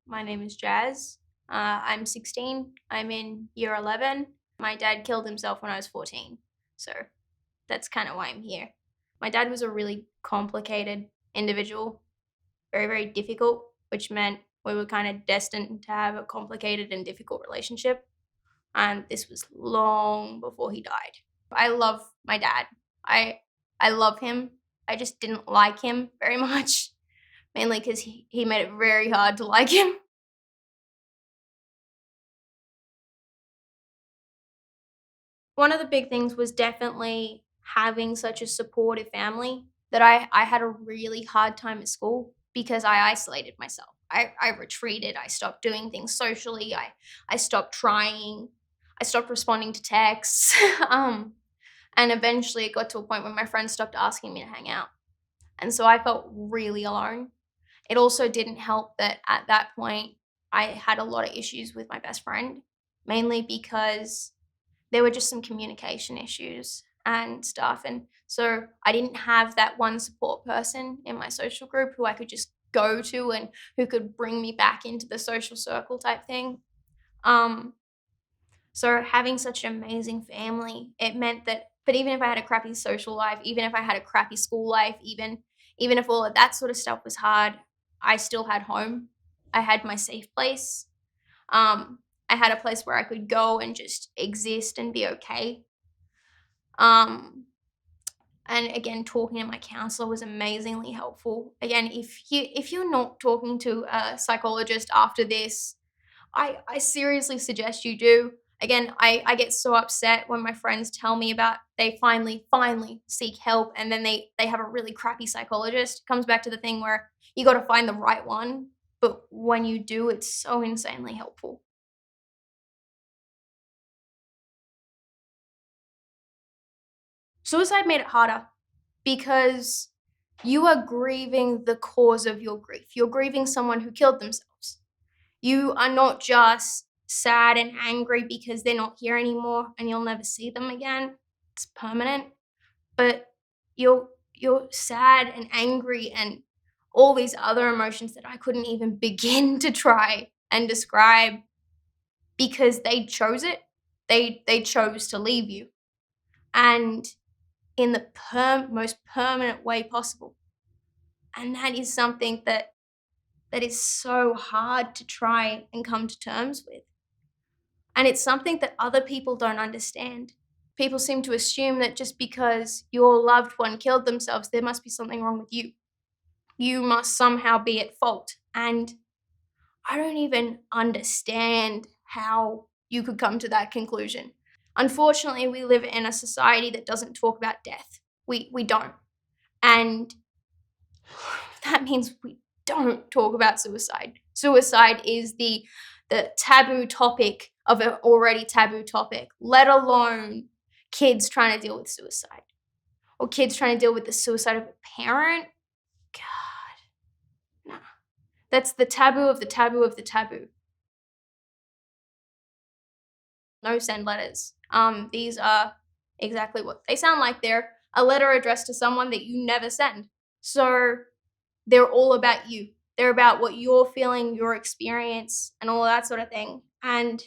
My name is Jazz. I'm 16. I'm in year 11. My dad killed himself when I was 14. So that's kind of why I'm here. My dad was a really complicated individual, very, very difficult, which meant we were kind of destined to have a complicated and difficult relationship. And this was long before he died. I love my dad. I I love him. I just didn't like him very much, mainly because he made it very hard to like him. One of the big things was definitely having such a supportive family that I had a really hard time at school because I isolated myself. I retreated. I stopped doing things socially. I stopped trying. I stopped responding to texts. And eventually it got to a point where my friends stopped asking me to hang out. And so I felt really alone. It also didn't help that at that point I had a lot of issues with my best friend, mainly because there were just some communication issues and stuff. And so I didn't have that one support person in my social group who I could just go to and who could bring me back into the social circle type thing. Um, so having such an amazing family, it meant that, but even if I had a crappy social life, even if I had a crappy school life, even if all of that sort of stuff was hard, I still had home. I had my safe place. Um, I had a place where I could go and just exist and be okay. Um, and again, talking to my counselor was amazingly helpful. Again, if you're not talking to a psychologist after this, I seriously suggest you do. Again, I get so upset when my friends tell me about they finally seek help and then they have a really crappy psychologist. It comes back to the thing where you got to find the right one, but when you do, it's so insanely helpful. Suicide made it harder because you are grieving the cause of your grief. You're grieving someone who killed themselves. You are not just sad and angry because they're not here anymore and you'll never see them again. It's permanent. But you're sad and angry and all these other emotions that I couldn't even begin to try and describe because they chose it. They chose to leave you. And in the most permanent way possible. And that is something that is so hard to try and come to terms with. And it's something that other people don't understand. People seem to assume that just because your loved one killed themselves, there must be something wrong with you. You must somehow be at fault. And I don't even understand how you could come to that conclusion. Unfortunately, we live in a society that doesn't talk about death. We don't. And that means we don't talk about suicide. Suicide is the taboo topic of an already taboo topic, let alone kids trying to deal with suicide or kids trying to deal with the suicide of a parent. God, nah. That's the taboo of the taboo of the taboo. No send letters. These are exactly what they sound like. They're a letter addressed to someone that you never send. So they're all about you. They're about what you're feeling, your experience, and all that sort of thing. And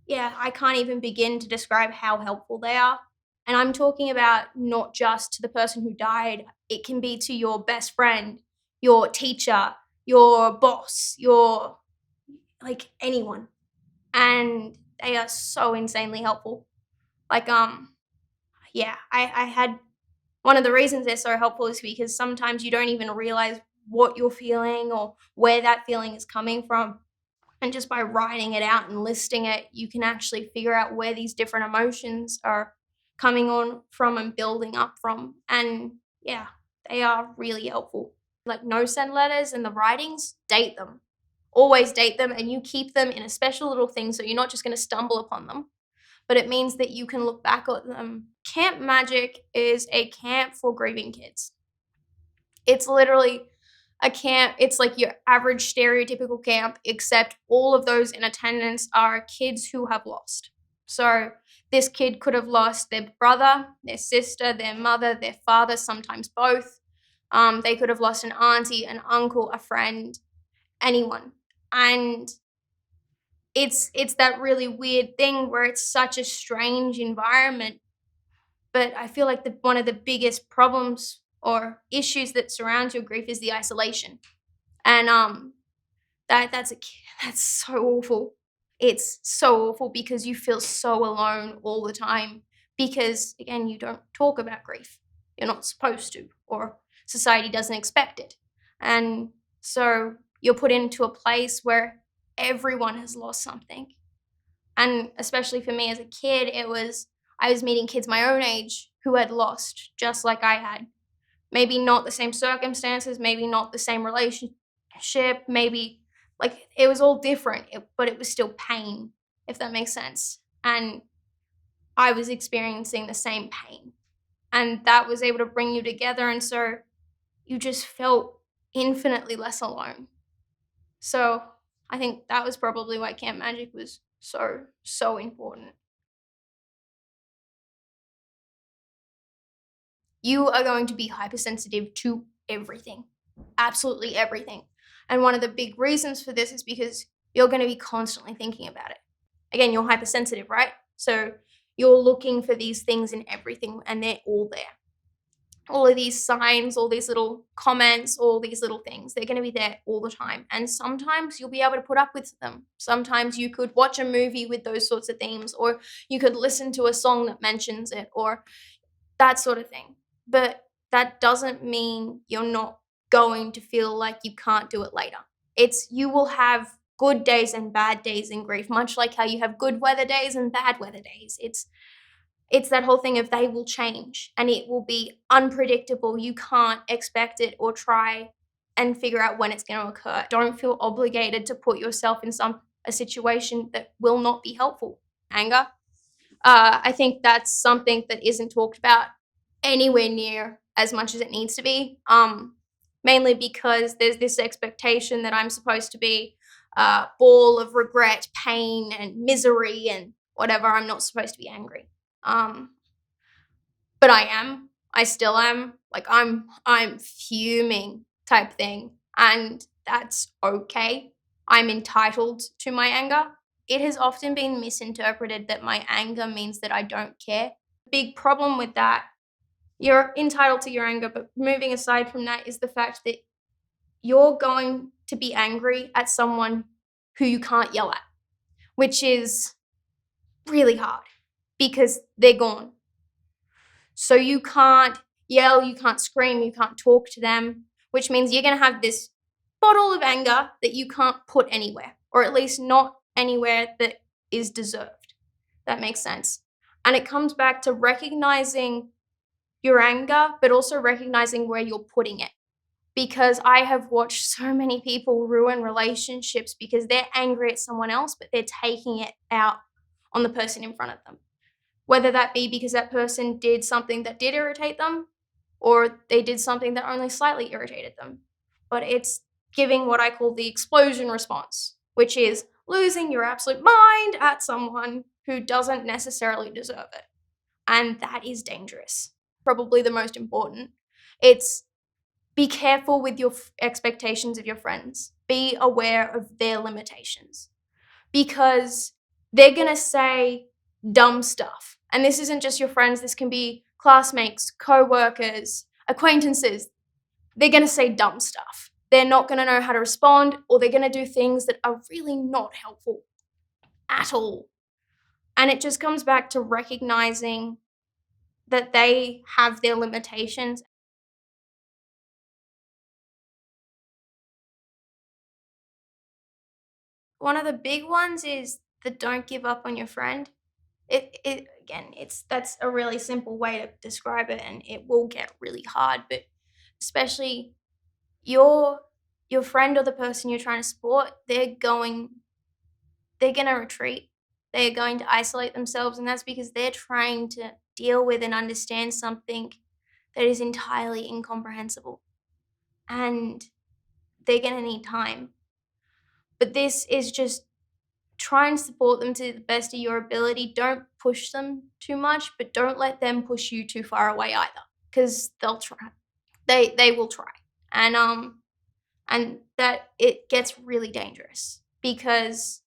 yeah, I can't even begin to describe how helpful they are. And I'm talking about not just to the person who died, it can be to your best friend, your teacher, your boss, your like anyone. And they are so insanely helpful. Like, yeah, I had one of the reasons they're so helpful is because sometimes you don't even realize what you're feeling or where that feeling is coming from. And just by writing it out and listing it, you can actually figure out where these different emotions are coming on from and building up from. And yeah, they are really helpful. Like no send letters and the writings, date them. Always date them and you keep them in a special little thing so you're not just going to stumble upon them, but it means that you can look back at them. Camp Magic is a camp for grieving kids. It's literally a camp, it's like your average stereotypical camp, except all of those in attendance are kids who have lost. So this kid could have lost their brother, their sister, their mother, their father, sometimes both. They could have lost an auntie, an uncle, a friend, anyone. And it's that really weird thing where it's such a strange environment, but I feel like one of the biggest problems or issues that surrounds your grief is the isolation. And that's so awful. It's so awful because you feel so alone all the time because again, you don't talk about grief. You're not supposed to, or society doesn't expect it. And so you're put into a place where everyone has lost something. And especially for me as a kid, I was meeting kids my own age who had lost just like I had. Maybe not the same circumstances, maybe not the same relationship, maybe like it was all different, but it was still pain, if that makes sense. And I was experiencing the same pain. And that was able to bring you together. And so you just felt infinitely less alone. So I think that was probably why Camp Magic was so, so important. You are going to be hypersensitive to everything, absolutely everything. And one of the big reasons for this is because you're going to be constantly thinking about it. Again, you're hypersensitive, right? So you're looking for these things in everything and they're all there. All of these signs, all these little comments, all these little things, they're going to be there all the time. And sometimes you'll be able to put up with them. Sometimes you could watch a movie with those sorts of themes, or you could listen to a song that mentions it, or that sort of thing. But that doesn't mean you're not going to feel like you can't do it later. You will have good days and bad days in grief, much like how you have good weather days and bad weather days. It's that whole thing of they will change and it will be unpredictable. You can't expect it or try and figure out when it's going to occur. Don't feel obligated to put yourself in a situation that will not be helpful. Anger. I think that's something that isn't talked about anywhere near as much as it needs to be. Mainly because there's this expectation that I'm supposed to be a ball of regret, pain, and misery, and whatever. I'm not supposed to be angry. Um, but I am. I still am. Like I'm fuming type thing, and that's okay. I'm entitled to my anger. It has often been misinterpreted that my anger means that I don't care. Big problem with that. You're entitled to your anger, but moving aside from that is the fact that you're going to be angry at someone who you can't yell at, which is really hard because they're gone. So you can't yell, you can't scream, you can't talk to them, which means you're going to have this bottle of anger that you can't put anywhere, or at least not anywhere that is deserved. That makes sense. And it comes back to recognizing your anger, but also recognizing where you're putting it. Because I have watched so many people ruin relationships because they're angry at someone else, but they're taking it out on the person in front of them. Whether that be because that person did something that did irritate them, or they did something that only slightly irritated them. But it's giving what I call the explosion response, which is losing your absolute mind at someone who doesn't necessarily deserve it. And that is dangerous. Probably the most important. It's be careful with your expectations of your friends. Be aware of their limitations because they're going to say dumb stuff. And this isn't just your friends, this can be classmates, co-workers, acquaintances. They're going to say dumb stuff. They're not going to know how to respond, or they're going to do things that are really not helpful at all. And it just comes back to recognizing that they have their limitations. One of the big ones is the don't give up on your friend. It again, that's a really simple way to describe it, and it will get really hard, but especially your your friend or the person you're trying to support, they're gonna retreat. They're going to isolate themselves, and that's because they're trying to deal with and understand something that is entirely incomprehensible. And they're gonna need time. But this is just try and support them to the best of your ability. Don't push them too much, but don't let them push you too far away either, because they'll try. They will try, and and that it gets really dangerous because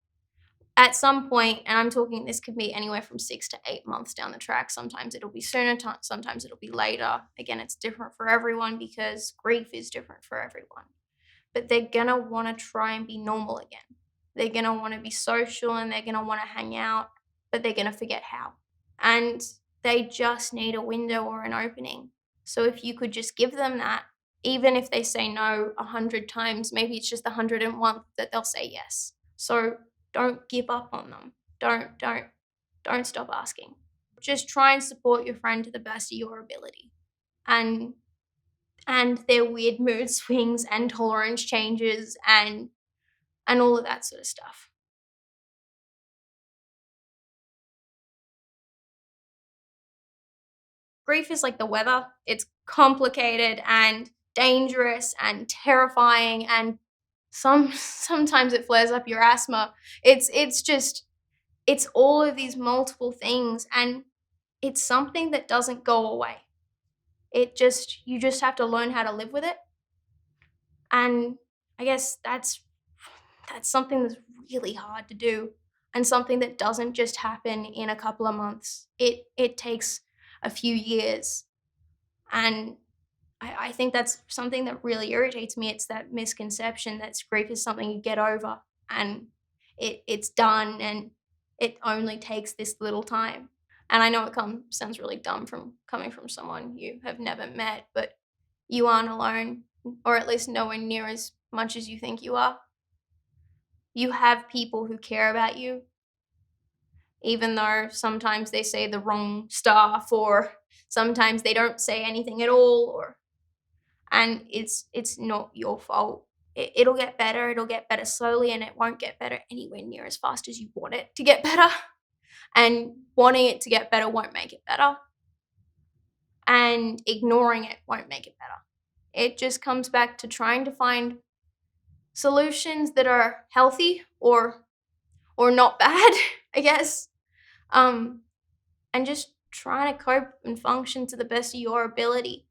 at some point, and I'm talking this could be anywhere from 6 to 8 months down the track. Sometimes it'll be sooner, sometimes it'll be later. Again, it's different for everyone because grief is different for everyone. But they're gonna wanna try and be normal again. They're gonna wanna be social and they're gonna wanna hang out, but they're gonna forget how. And they just need a window or an opening. So if you could just give them that, even if they say no 100 times, maybe it's just the 101th that they'll say yes. So don't give up on them. Don't stop asking. Just try and support your friend to the best of your ability. And their weird mood swings and tolerance changes and all of that sort of stuff. Grief is like the weather. It's complicated and dangerous and terrifying and sometimes it flares up your asthma. It's just it's all of these multiple things and it's something that doesn't go away. It just you just have to learn how to live with it. And I guess that's something that's really hard to do and something that doesn't just happen in a couple of months. It takes a few years. And I think that's something that really irritates me. It's that misconception that grief is something you get over and it's done and it only takes this little time. And I know sounds really dumb from coming from someone you have never met, but you aren't alone, or at least nowhere near as much as you think you are. You have people who care about you, even though sometimes they say the wrong stuff or sometimes they don't say anything at all or and it's not your fault. It'll get better, it'll get better slowly and it won't get better anywhere near as fast as you want it to get better. And wanting it to get better won't make it better. And ignoring it won't make it better. It just comes back to trying to find solutions that are healthy or not bad, I guess. And just trying to cope and function to the best of your ability.